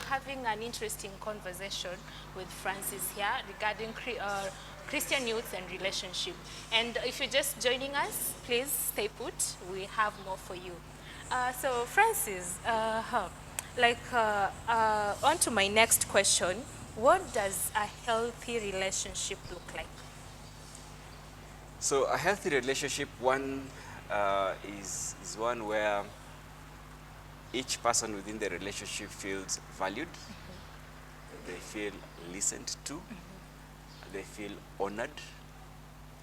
having an interesting conversation with Francis here regarding Christian youth and relationship. And if you're just joining us, please stay put. We have more for you. So Francis, on to my next question. What does a healthy relationship look like? So a healthy relationship, one is one where each person within the relationship feels valued, they feel listened to, they feel honored,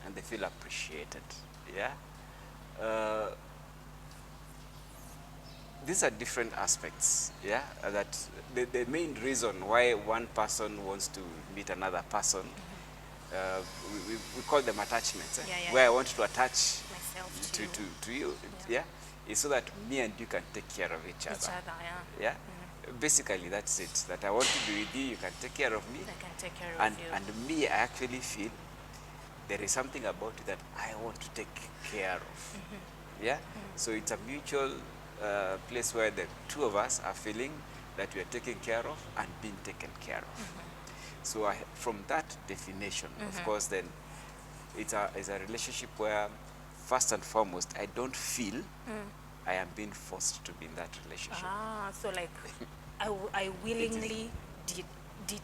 and they feel appreciated. Yeah. These are different aspects. Yeah. That the main reason why one person wants to meet another person, we call them attachments. Where I want to attach Myself to you. Yeah. Is so that me and you can take care of each other. Yeah. Basically, that's it. That I want to be with you, you can take care of me. I can take care of you. And me, I actually feel there is something about it that I want to take care of. Yeah? So it's a mutual place where the two of us are feeling that we are taken care of and being taken care of. So from that definition, of course, then it's a relationship where, first and foremost, I don't feel I am being forced to be in that relationship. So like I willingly did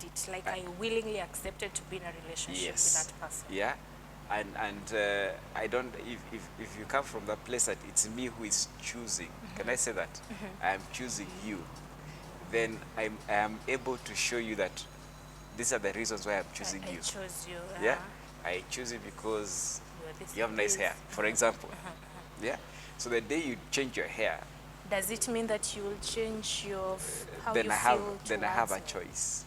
it. Like I willingly accepted to be in a relationship with that person. Yeah. And I don't, if you come from that place that it's me who is choosing, can I say that? I am choosing you, then I am able to show you that these are the reasons why I'm choosing you. I chose you. Yeah. I choose you because you have nice hair, for example. Yeah. So the day you change your hair, does it mean that you will change your how then you I have feel then I have a towards choice,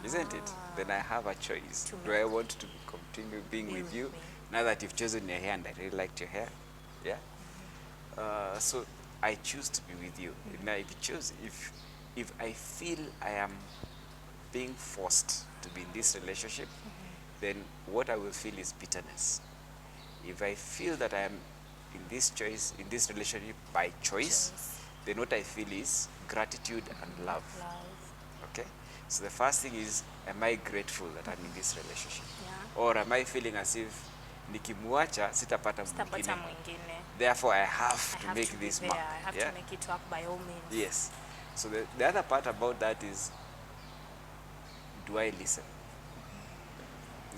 isn't it? Then I have a choice. Do I want to continue being with you now that you've chosen your hair and I really liked your hair? Yeah. So I choose to be with you. Now, if I feel I am being forced to be in this relationship, then what I will feel is bitterness. If I feel that I am in this relationship by choice, then what I feel is gratitude and love. Okay? So the first thing is, am I grateful that I'm in this relationship? Yeah. Or am I feeling as if nikimuacha sitapata mwingine? Therefore I have to make this mark. I have to make it work by all means. Yes. So the other part about that is, do I listen?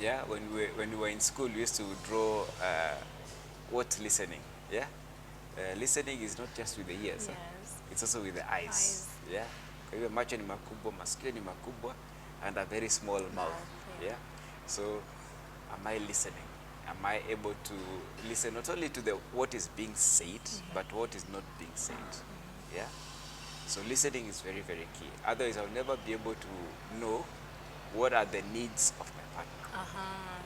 Yeah, when we were in school, we used to draw what's listening. Yeah, listening is not just with the ears. Yes. It's also with the eyes. Yeah, kwa hivyo macho ni makubwa, masikio ni makubwa, and a very small mouth. Yeah. So, am I listening? Am I able to listen not only to what is being said, but what is not being said? Yeah. So listening is very, very key. Otherwise, I'll never be able to know what are the needs of my partner.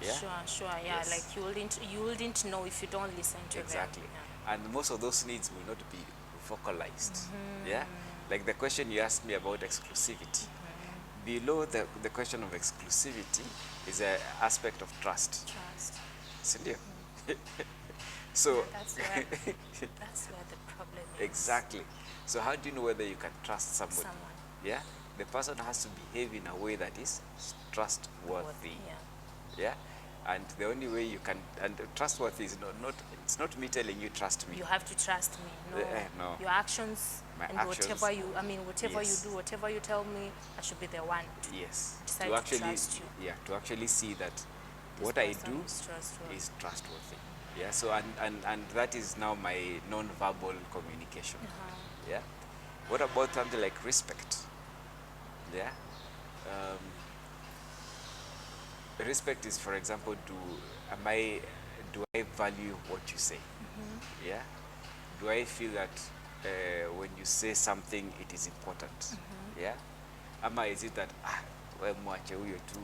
Yeah? Sure. Yeah, yes. Like you wouldn't know if you don't listen to them. Exactly. Yeah. And most of those needs will not be vocalized. Yeah. Like the question you asked me about exclusivity. Below the question of exclusivity is an aspect of trust. Cindy. So that's where the problem is. Exactly. So how do you know whether you can trust somebody? Yeah. The person has to behave in a way that is trustworthy. Yeah. And the only way you can, and trustworthy is it's not me telling you trust me. You have to trust me. No. Your actions whatever you yes. do, whatever you tell me, I should be the one to actually trust you. Yeah, to actually see that what I do is trustworthy. Yeah. So and that is now my non-verbal communication. Yeah. What about something like respect? Yeah. Respect is, for example, do I value what you say? Yeah. Do I feel that when you say something, it is important? Yeah. Ama is it that we mwache huyo tu?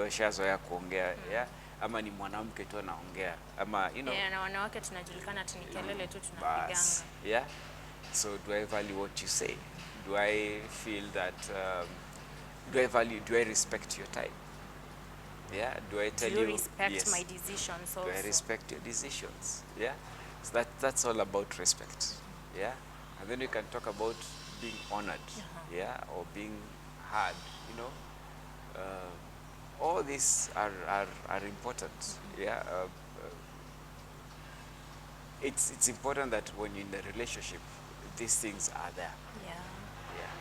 Shazoea kuongea. Yeah. Ama ni mwanamke tu anaongea. Ama na wanawake tunajulikana ati ni kelele tu tunapiganga. Yeah. So do I value what you say? Do I feel that do I respect your time? Yeah. Do I tell you? Do you respect my decisions also? Do I respect your decisions? Yeah. So that's all about respect. Yeah. And then we can talk about being honored, yeah, or being heard, you know. All these are important, yeah. It's important that when you're in a relationship, these things are there. Yeah. Yeah.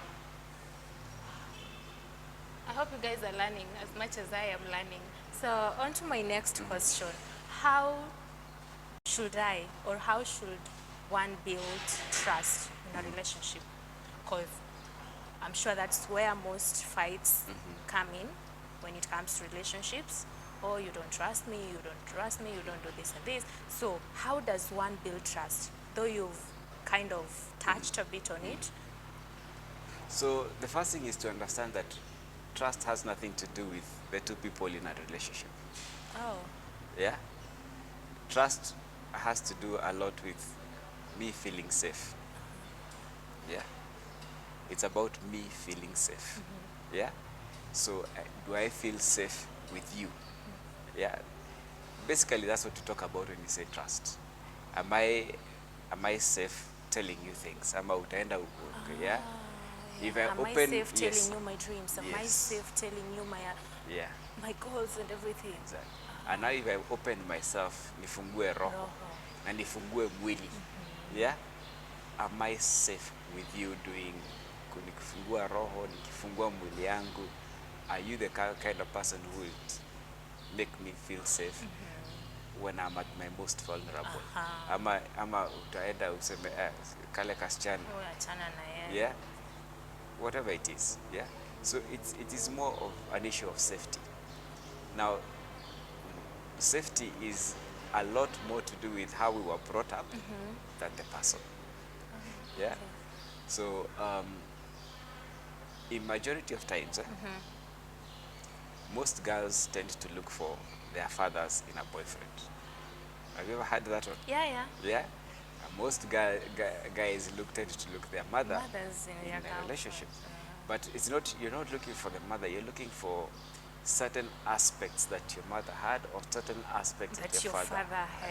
I hope you guys are learning as much as I am learning. So on to my next question. How should I, or how should one build trust in a relationship? Because I'm sure that's where most fights come in when it comes to relationships. Oh, you don't trust me, you don't trust me, you don't do this and this. So how does one build trust? Though you've kind of touched a bit on it. So the first thing is to understand that trust has nothing to do with the two people in a relationship. Oh, Yeah? Trust has to do a lot with me feeling safe. Yeah? It's about me feeling safe. Yeah? So do I feel safe with you? Yeah? Basically, that's what you talk about when you say trust. Am I safe telling you things? Am I utaenda huko? Yeah? If I am I open, safe telling yes. you my dreams? Am I Yes. safe telling you Yeah. my goals and everything? Exactly. And now if I open myself, nifungue roho, na nifungue mwili, yeah? Am I safe with you doing, nikifungua roho, nikifungua mwili yangu, are you the kind of person who would make me feel safe when I'm at my most vulnerable? Ama utaenda useme, kale kasichana, Oh, achana na yeye. yeah? Whatever it is, yeah? So it is more of an issue of safety. Now, safety is a lot more to do with how we were brought up than the person. Yeah? Okay. So, in majority of times, most girls tend to look for their fathers in a boyfriend. Have you ever heard that one? Yeah, yeah. Yeah? Most guys tend to look their mother Mothers in in their a relationship. girlfriends, But it's not, you're not looking for the mother, you're looking for certain aspects that your mother had or certain aspects that that your father had.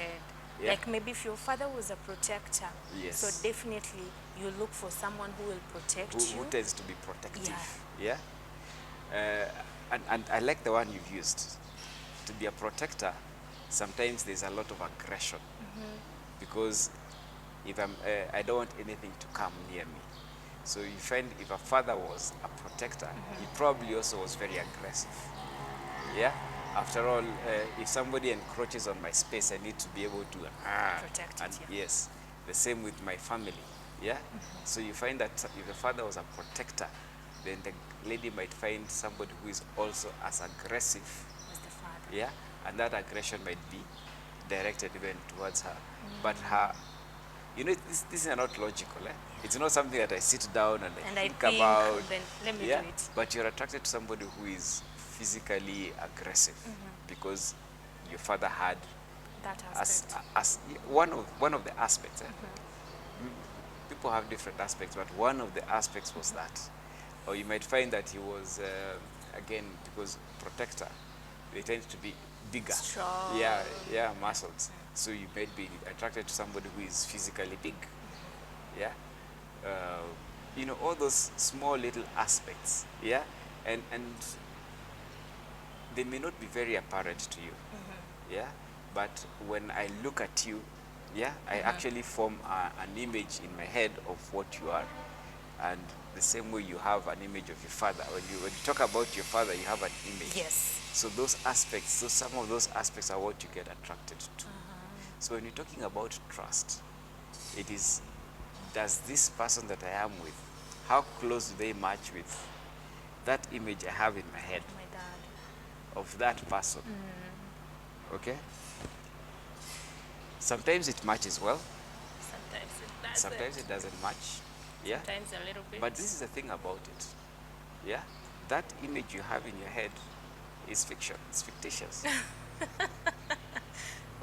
Yeah. Like maybe if your father was a protector, Yes. so definitely you look for someone who will protect who you. tends to be protective. Yeah. And I like the one you've used. To be a protector, sometimes there's a lot of aggression because if I don't want anything to come near me. So you find if a father was a protector, he probably also was very aggressive. Yeah. After all, if somebody encroaches on my space, I need to be able to Protect it, and yeah. yes, the same with my family. Yeah. So you find that if the father was a protector, then the lady might find somebody who is also as aggressive. As the father. Yeah. And that aggression might be directed even towards her. But her, you know, this is not logical. It's not something that I sit down and I think about. Then let me Yeah. do it. But you're attracted to somebody who is physically aggressive because your father had That as aspect. one of the aspects. People have different aspects, but one of the aspects was that. Or you might find that he was again, because protector, they tend to be bigger. Strong. Yeah, muscles. So you might be attracted to somebody who is physically big. Yeah. You know, all those small little aspects. Yeah. And they may not be very apparent to you. Yeah. But when I look at you, yeah, I actually form an image in my head of what you are. And the same way you have an image of your father. When you talk about your father, you have an image. Yes. So those aspects, some of those aspects are what you get attracted to. So when you're talking about trust, it is, does this person that I am with, how close do they match with that image I have in my head My dad. of that person? Okay? Sometimes it matches well, Sometimes it does. sometimes it doesn't match. Yeah? Sometimes a little bit. But this is the thing about it. Yeah? That image you have in your head is fiction. It's fictitious.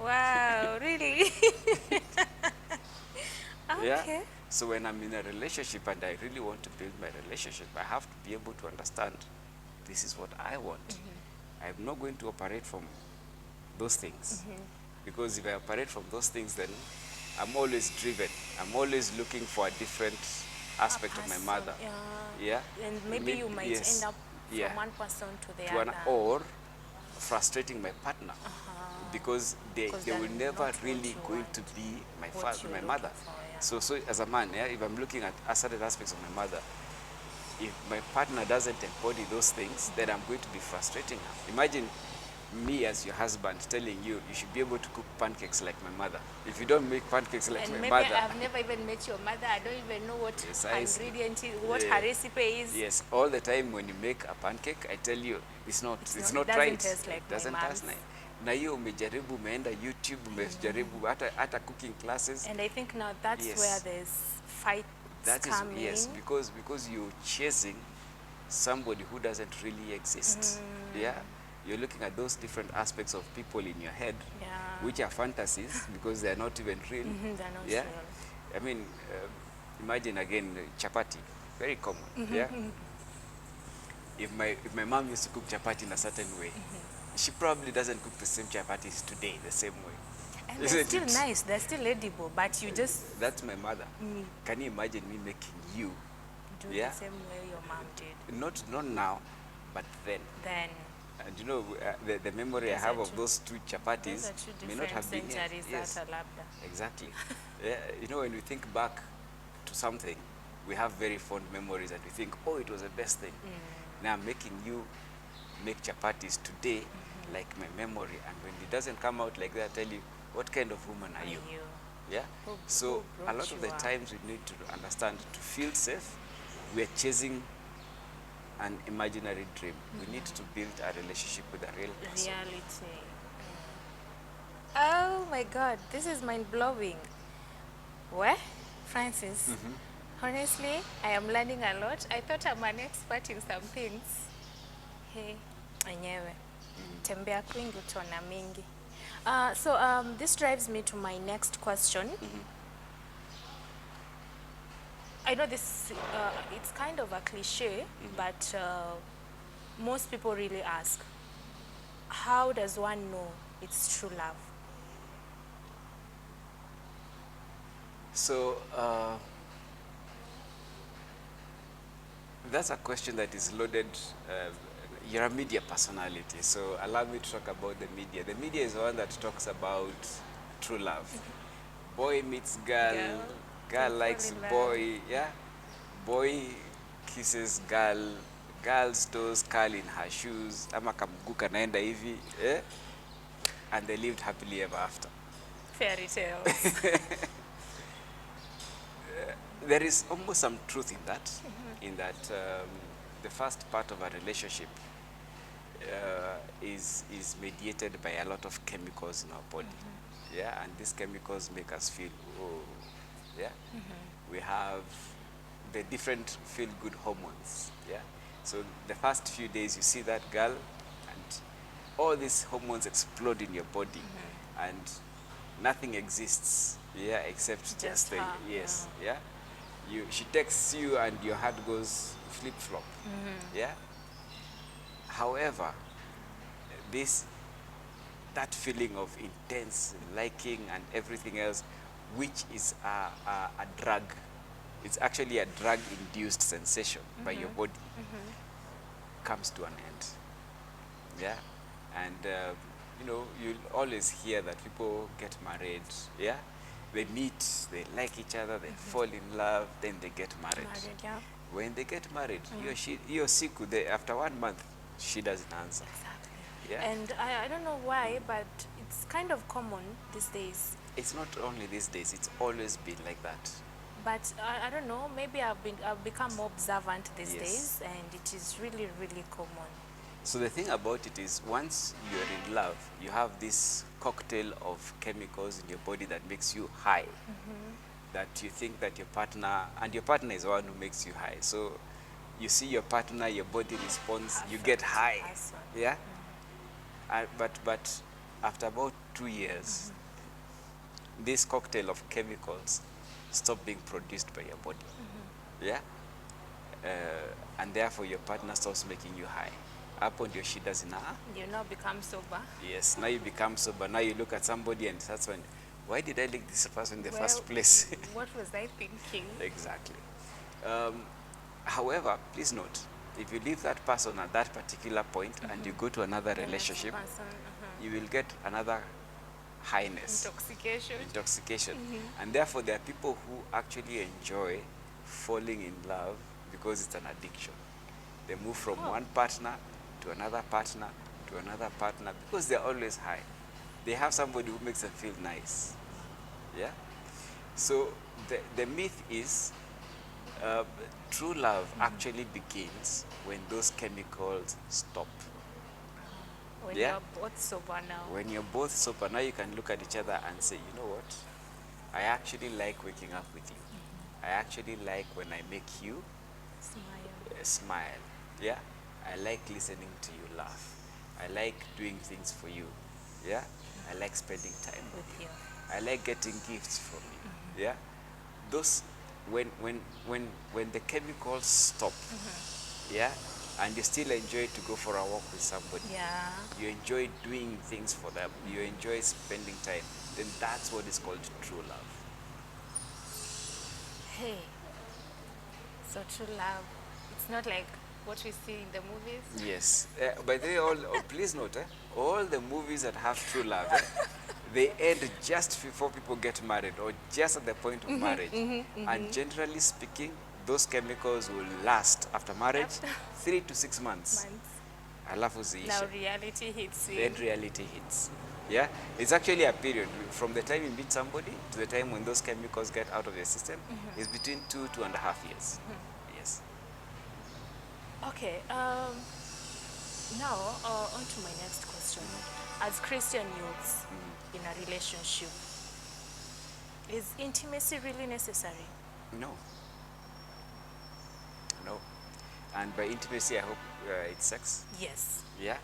Wow, really? Okay. Yeah? So when I'm in a relationship and I really want to build my relationship, I have to be able to understand this is what I want. I'm not going to operate from those things. Because if I operate from those things, then I'm always driven. I'm always looking for a different aspect of my mother. Yeah. And maybe you might end up from one person to the other. Or frustrating my partner. Because they will never really going to be my father, my mother. So as a man, if I'm looking at certain aspects of my mother, if my partner doesn't embody those things, then I'm going to be frustrating her. Imagine me as your husband telling you should be able to cook pancakes like my mother. If you don't make pancakes like my mother, I've never even met your mother. I don't even know what her ingredient is, what her recipe is. Yes, all the time when you make a pancake, I tell you it's not right. It doesn't taste like doesn't taste nice. Na hiyo umejaribu, umeenda YouTube, umejaribu hata cooking classes. And I think now that's where there's fights coming. Yes, because you're chasing somebody who doesn't really exist. Yeah, you're looking at those different aspects of people in your head, which are fantasies because they're not even real. They're not real. I mean, imagine again chapati, very common. Yeah. If my mom used to cook chapati in a certain way, she probably doesn't cook the same chapatis today the same way. And they're still nice, they're still edible, but you just... That's my mother. Can you imagine me making you do the same way your mom did? Not now, but then. And you know, the memory I have of those two chapatis may not have been... Yes, exactly. You know, when we think back to something, we have very fond memories and we think, oh, it was the best thing. Now I'm making you make chapatis today like my memory, and when it doesn't come out like that, I tell you, what kind of woman are you? Yeah. So a lot of the times we need to understand, to feel safe, we are chasing an imaginary dream. We need to build a relationship with a real person. Reality. Oh my God, this is mind-blowing. Well, Francis, honestly, I am learning a lot. I thought I'm an expert in some things. Hey, enyewe. Tembea kwingi utona mingi. So this drives me to my next question. I know this, it's kind of a cliche, but most people really ask, how does one know it's true love? So that's a question that is loaded. You're a media personality, so allow me to talk about the media. The media is the one that talks about true love. Boy meets girl, girl likes boy, boy kisses girl, girl stores curl in her shoes, ama kamguu kanaenda hivi, and they lived happily ever after. Fairy tales. There is almost some truth in that, the first part of a relationship is mediated by a lot of chemicals in our body. And these chemicals make us feel, we have the different feel-good hormones. So the first few days you see that girl and all these hormones explode in your body, and nothing exists except just the she texts you and your heart goes flip-flop. However, that feeling of intense liking and everything else, which is a drug, it's actually a drug-induced sensation by your body, comes to an end. And you know, you'll always hear that people get married. They meet, they like each other, they fall in love, then they get married. When they get married, you're sick. After 1 month, she doesn't answer. And I don't know why, but it's kind of common these days. It's not only these days, it's always been like that. But I don't know, maybe I've become more observant these days, and it is really, really common. So the thing about it is, once you're in love, you have this cocktail of chemicals in your body that makes you high. That you think that your partner is the one who makes you high. So you see your partner, your body responds, you get high. But after about 2 years, this cocktail of chemicals stop being produced by your body. And therefore your partner stops making you high. Hapo ndio shida you now become sober. Yes, now you become sober. Now you look at somebody and that's when, why did I like this person in the first place? What was I thinking? Exactly. However, please note, if you leave that person at that particular point and you go to another The next relationship, person, you will get another highness, intoxication. intoxication. And therefore, there are people who actually enjoy falling in love because it's an addiction. They move from one partner to another partner to another partner because they're always high. They have somebody who makes them feel nice. Yeah? So the myth is true love actually begins when those chemicals stop. When Yeah? you're both sober now. When you're both sober, now you can look at each other and say, you know what? I actually like waking up with you. I actually like when I make you Smile. smile. Yeah? I like listening to you laugh. I like doing things for you. Yeah? I like spending time with you. I like getting gifts from you. Yeah? Those when the chemicals stop, yeah, and you still enjoy to go for a walk with somebody, Yeah. you enjoy doing things for them, you enjoy spending time, then that's what is called true love. Hey. So true love. It's not like what we see in the movies. Yes. By the way, please note, all the movies that have true love, they end just before people get married or just at the point of marriage. And generally speaking, those chemicals will last after marriage 3 to 6 months. Alafu ziishe. Now reality hits you. Then reality hits. Yeah, it's actually a period from the time you meet somebody to the time when those chemicals get out of your system is between 2.5 years. Yes. Okay. Now on to my next question. As Christian youths in a relationship, is intimacy really necessary? No. No. And by intimacy, I hope it's sex. Yes. Yeah.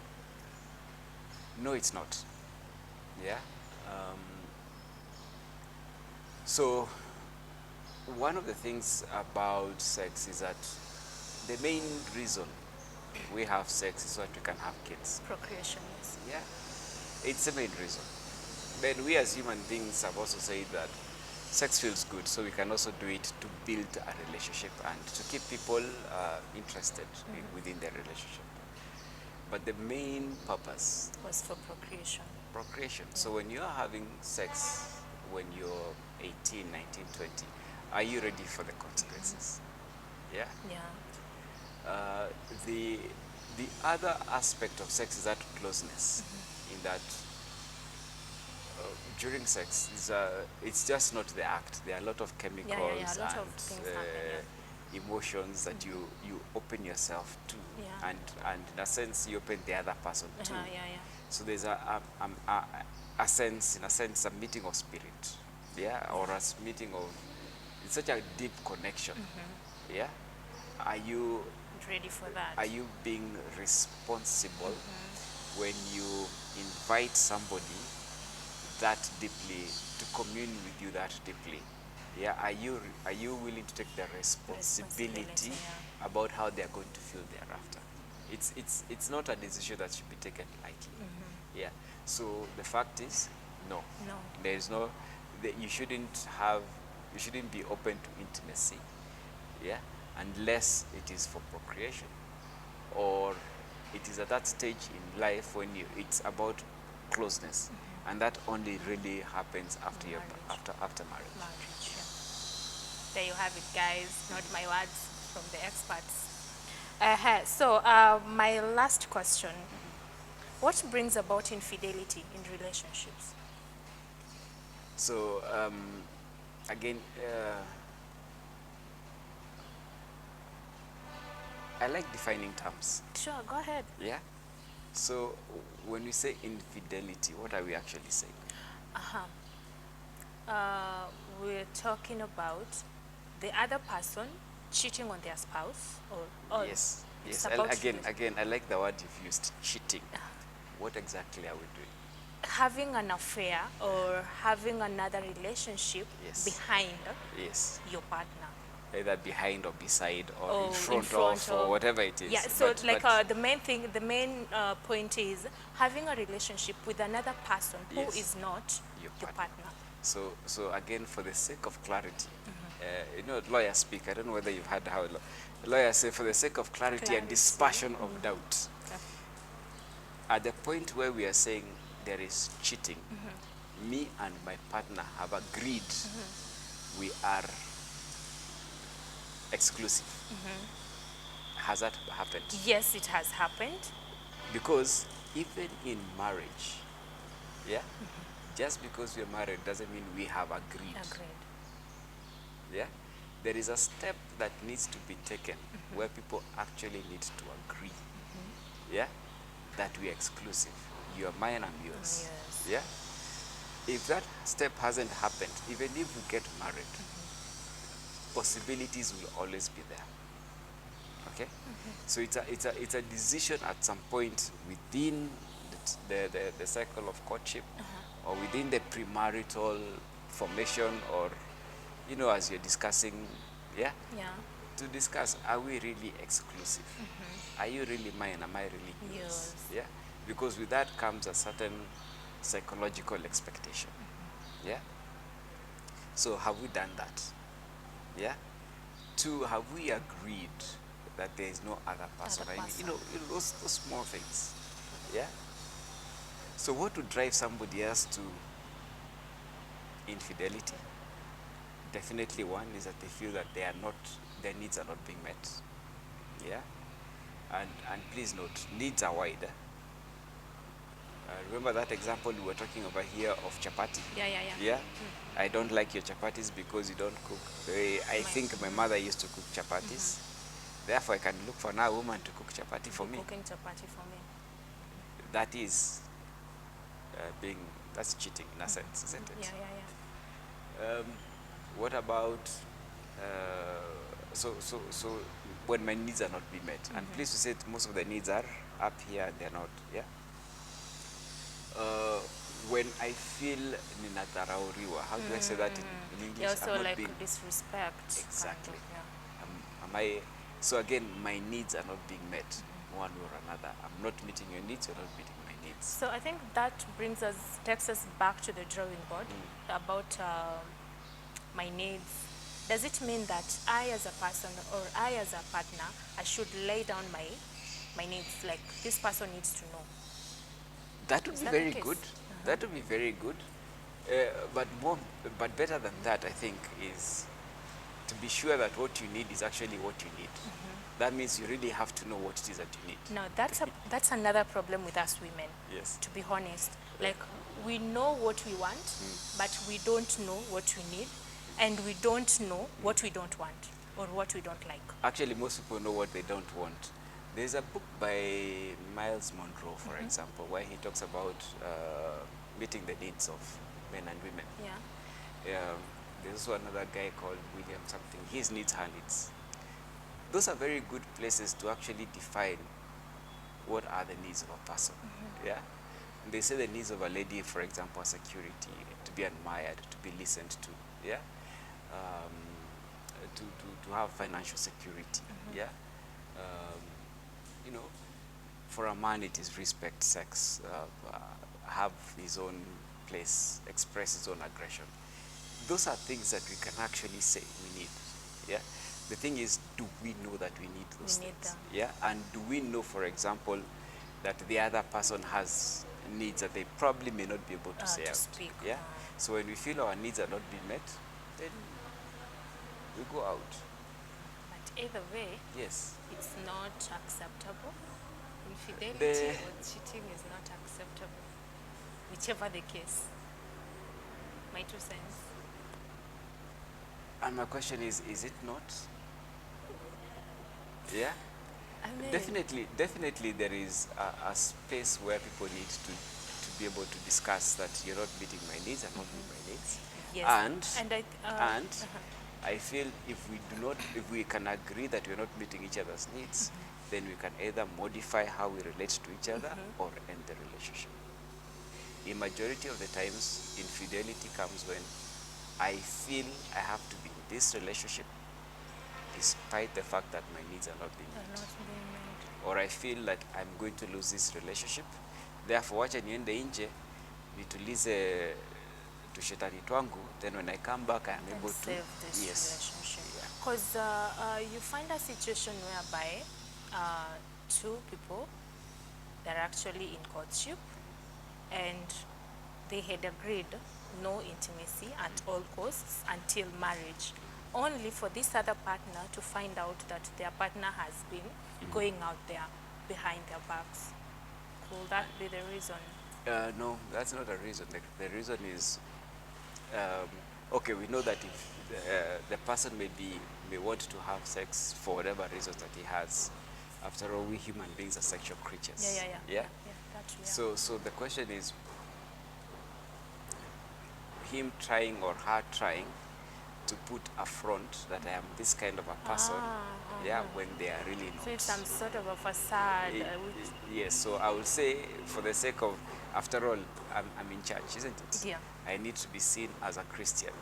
No, it's not. Yeah. So one of the things about sex is that the main reason we have sex is so that we can have kids. Procreation, yes. Yeah. It's the main reason. Then we as human beings have also said that sex feels good, so we can also do it to build a relationship and to keep people interested within their relationship. But the main purpose Was for procreation. procreation. So when you are having sex when you're 18, 19, 20, are you ready for the consequences? Yeah. Yeah. The other aspect of sex is that closeness, in that during sex, it's just not the act. There are a lot of chemicals A lot and of things happen, emotions that you open yourself to, Yeah. and in a sense you open the other person too. Yeah. So there's a sense, in a sense, a meeting of spirit, yeah, or a meeting of, it's such a deep connection, yeah. Are you Ready for that? are you being responsible when you invite somebody that deeply to commune with you that deeply? Yeah, are you willing to take the responsibility about how they are going to feel thereafter? It's not a decision that should be taken lightly. Yeah. So the fact is, no. No. There is no. You shouldn't be open to intimacy. Yeah, unless it is for procreation, or it is at that stage in life when it's about closeness, and that only really happens after after marriage. Marriage, yeah. There you have it, guys. Not my words, from the experts. So my last question: what brings about infidelity in relationships? So again, I like defining terms. Sure, go ahead. Yeah. So when we say infidelity, what are we actually saying? We're talking about the other person cheating on their spouse, or Yes. it's Yes. about Again, I like the word you've used, cheating. What exactly are we doing? having an affair or having another relationship Yes. behind Yes. your partner. Either behind or beside or Or in front of or whatever it is. Yeah, so But the main point is having a relationship with another person who Yes. is not Your your partner. partner. So again, for the sake of clarity, you know, lawyers speak. I don't know whether you've heard how lawyers say, for the sake of clarity and dispersion of doubt. Okay. At the point where we are saying there is cheating, me and my partner have agreed we are exclusive. Has that happened? Yes, it has happened. Because even in marriage, yeah, just because we're married doesn't mean we have agreed. Agreed. Yeah, there is a step that needs to be taken where people actually need to agree. Yeah, that we're exclusive. You are mine, I'm yours. Yes. Yeah. If that step hasn't happened, even if we get married, possibilities will always be there. Okay. So it's a decision at some point within the cycle of courtship, or within the premarital formation, or you know, as you're discussing, yeah, Yeah. to discuss, are we really exclusive? Are you really mine? Am I really yours? Yours. Yeah, because with that comes a certain psychological expectation. Yeah. So have we done that? Yeah. Two, have we agreed that there is no other person? Other I mean, person. those small things. Yeah. So what would drive somebody else to infidelity? Definitely one is that they feel that their needs are not being met. Yeah. And please note, needs are wide. Remember that example we were talking over here of chapati? Yeah. Yeah. I don't like your chapatis because you don't cook the way I think my mother used to cook chapatis. Therefore, I can look for now a woman to cook chapati for me. Cooking chapati for me. That is that's cheating in a sense, isn't it? Yeah. What about so when my needs are not being met, and please to say it, most of the needs are up here and they're not. Yeah. When I feel ninadharauriwa, how do I say that in English? Yeah, also I'm not like being, disrespect. exactly. Kind of, Am I? So again, my needs are not being met, one or another. I'm not meeting your needs. You're not meeting my needs. So I think that takes us back to the drawing board about my needs. Does it mean that I as a person or I as a partner, I should lay down my needs, like this person needs to know? That would Is be that the very case? good. That would be very good. But better than that, I think, is to be sure that what you need is actually what you need. That means you really have to know what it is that you need. Now that's another problem with us women. Yes. To be honest, like we know what we want, but we don't know what we need, and we don't know what we don't want or what we don't like. Actually, most people know what they don't want. There's a book by Miles Monroe, for example, where he talks about meeting the needs of men and women. Yeah. There's also another guy called William something. His needs, her needs. Those are very good places to actually define what are the needs of a person. Yeah. And they say the needs of a lady, for example, are security, to be admired, to be listened to. Yeah. To have financial security. Yeah. For a man it is respect, sex, have his own place, express his own aggression. Those are things that we can actually say we need. Yeah. The thing is, do we know that we need those We need things? them. Yeah. And do we know, for example, that the other person has needs that they probably may not be able to say To out? speak. Yeah. So when we feel our needs are not being met, then we go out. But either way, Yes. it's not acceptable. Infidelity or cheating is not acceptable, whichever the case. My 2 cents. And my question is it not? Yeah. I mean, Definitely there is a space where people need to be able to discuss that you're not meeting my needs, I'm not meeting my needs. yes. And I feel if we can agree that we're not meeting each other's needs, then we can either modify how we relate to each other or end the relationship. In majority of the times, infidelity comes when I feel I have to be in this relationship despite the fact that my needs are not being met. Or I feel that I'm going to lose this relationship. Therefore, wacha niende nje nitulize to shetani twangu, then when I come back, I am able to save this yes. relationship. Yeah. Because you find a situation whereby two people, they're actually in courtship, and they had agreed no intimacy at all costs until marriage, only for this other partner to find out that their partner has been going out there behind their backs. Could that be the reason? No, that's not a reason. The reason is, okay, we know that if the person may want to have sex for whatever reasons that he has. After all, we human beings are sexual creatures. Yeah, that's real. So the question is, him trying or her trying to put a front that I am this kind of a person, yeah, when they are really not. So it's some sort of a facade. Yes, so I would say, for the sake of, after all, I'm in church, isn't it? Yeah. I need to be seen as a Christian,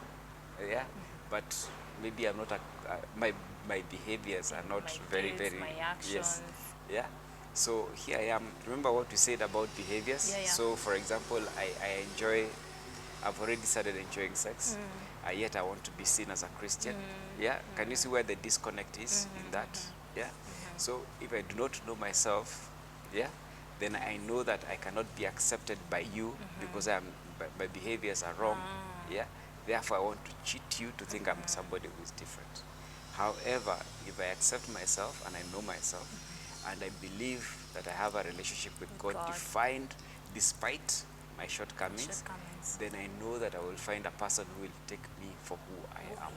yeah? But maybe I'm not, my behaviors are not very, my actions. yes, yeah? So here I am. Remember what we said about behaviors? Yeah. So, for example, I've already started enjoying sex, yet I want to be seen as a Christian. Yeah, can you see where the disconnect is in that? Yeah. So if I do not know myself, yeah, then I know that I cannot be accepted by you because my behaviors are wrong. Yeah. Therefore, I want to cheat you to think I'm somebody who is different. However, if I accept myself and I know myself, and I believe that I have a relationship with God defined despite my shortcomings, then I know that I will find a person who will take me for who I am.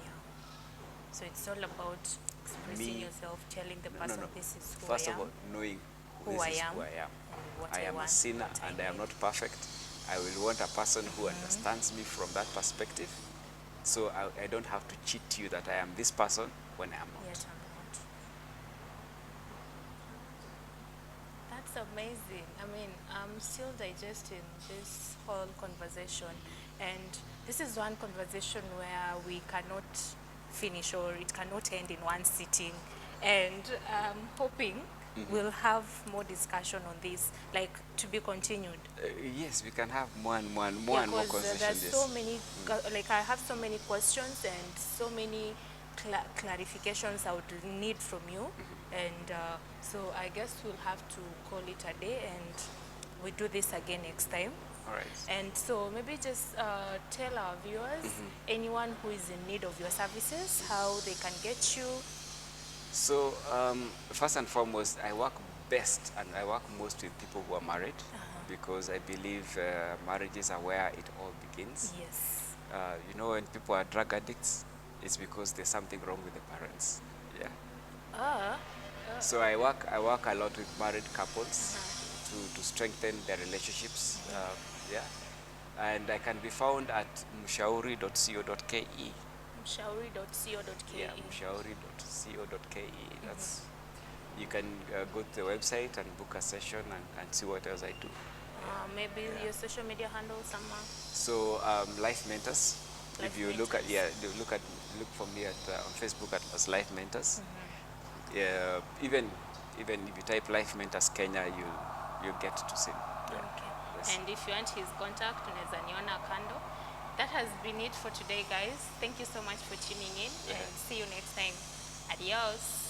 So it's all about expressing yourself, telling the person this is who First I am. of all, knowing who this I is am, who I am. and what I am want, a sinner and I am not perfect. I will want a person who understands me from that perspective. So I don't have to cheat you that I am this person when I am not. Yet I'm not. That's amazing. I mean, I'm still digesting this whole conversation, and this is one conversation where we cannot finish, or it cannot end in one sitting, and I'm hoping we'll have more discussion on this, like to be continued. Yes, we can have more and more Because conversation. there's so many, like I have so many questions and so many clarifications I would need from you, and so I guess we'll have to call it a day, and we do this again next time. All right. And so maybe just tell our viewers, anyone who is in need of your services, how they can get you. So first and foremost, I work best and I work most with people who are married because I believe marriages are where it all begins. Yes. You know, when people are drug addicts, it's because there's something wrong with the parents. Yeah. So I work a lot with married couples to strengthen their relationships. Yeah. And I can be found at mshauri.co.ke. Mshauri.co.ke. Yeah, mshauri.co.ke. That's, you can go to the website and book a session and see what else I do. Maybe your social media handle somewhere. So Life Mentors. If you look at look for me at on Facebook as Life Mentors. Yeah, even if you type Life Mentors Kenya, you'll get to see me. Yeah. Okay. Yes. And if you want his contact, unaweza niona kando. That has been it for today, guys. Thank you so much for tuning in, and see you next time. Adios.